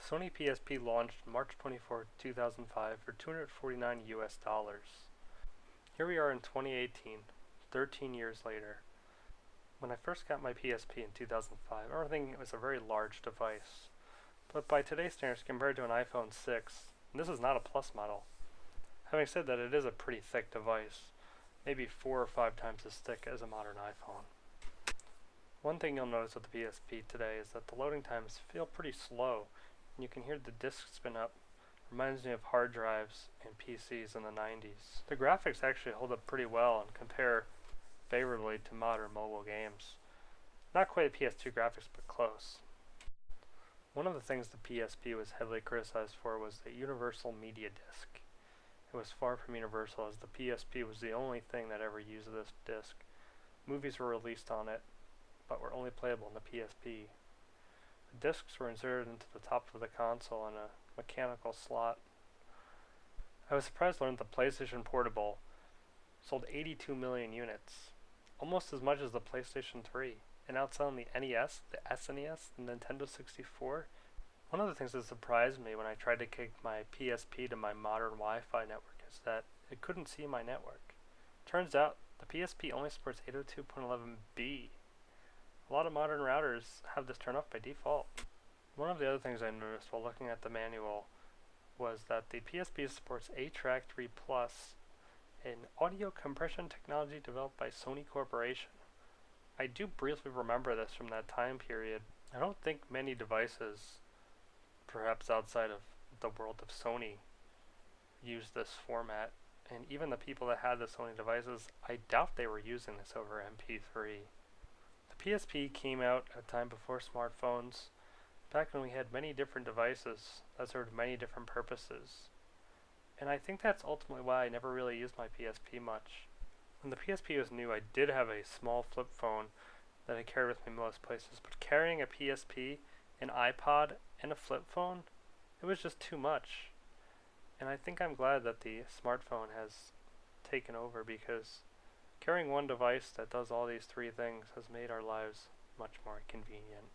Sony PSP launched March 24, 2005 for $249 US. Here we are in 2018, 13 years later. When I first got my PSP in 2005, I remember thinking it was a very large device. But by today's standards, compared to an iPhone 6, this is not a Plus model. Having said that, it is a pretty thick device, maybe 4 or 5 times as thick as a modern iPhone. One thing you'll notice with the PSP today is that the loading times feel pretty slow, and you can hear the disk spin up. Reminds me of hard drives and PCs in the 90s. The graphics actually hold up pretty well and compare favorably to modern mobile games. Not quite PS2 graphics, but close. One of the things the PSP was heavily criticized for was the universal media disc. It was far from universal, as the PSP was the only thing that ever used this disc. Movies were released on it, but were only playable in the PSP. The discs were inserted into the top of the console in a mechanical slot. I was surprised to learn that the PlayStation Portable sold 82 million units, almost as much as the PlayStation 3, and outselling the NES, the SNES, the Nintendo 64. One of the things that surprised me when I tried to connect my PSP to my modern Wi-Fi network is that it couldn't see my network. Turns out the PSP only supports 802.11b. A lot of modern routers have this turned off by default. One of the other things I noticed while looking at the manual was that the PSP supports A-Track 3 Plus, an audio compression technology developed by Sony Corporation. I do briefly remember this from that time period. I don't think many devices, perhaps outside of the world of Sony, use this format, and even the people that had the Sony devices, I doubt they were using this over MP3. The PSP came out at a time before smartphones, back when we had many different devices that served many different purposes. And I think that's ultimately why I never really used my PSP much. When the PSP was new, I did have a small flip phone that I carried with me most places, but carrying a PSP, an iPod, and a flip phone, it was just too much. And I think I'm glad that the smartphone has taken over, because carrying one device that does all these three things has made our lives much more convenient.